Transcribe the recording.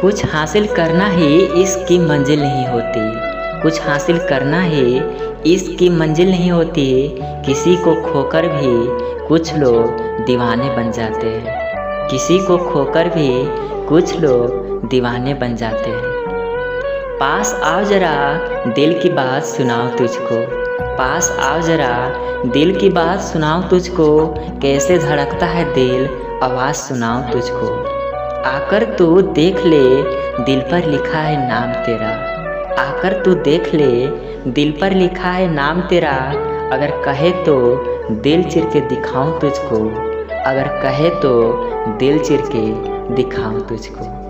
कुछ हासिल करना ही इसकी मंजिल नहीं होती। कुछ हासिल करना ही इसकी मंजिल नहीं होती। किसी को खोकर भी कुछ लोग दीवाने बन जाते हैं। किसी को खोकर भी कुछ लोग दीवाने बन जाते हैं। पास आओ जरा दिल की बात सुनाओ तुझको। पास आओ जरा दिल की बात सुनाओ तुझको। कैसे धड़कता है दिल आवाज़ सुनाओ तुझको। आकर तू देख ले दिल पर लिखा है नाम तेरा। आकर तू देख ले दिल पर लिखा है नाम तेरा। अगर कहे तो दिल चिर के दिखाऊं तुझको। अगर कहे तो दिल चिर के दिखाऊं तुझको।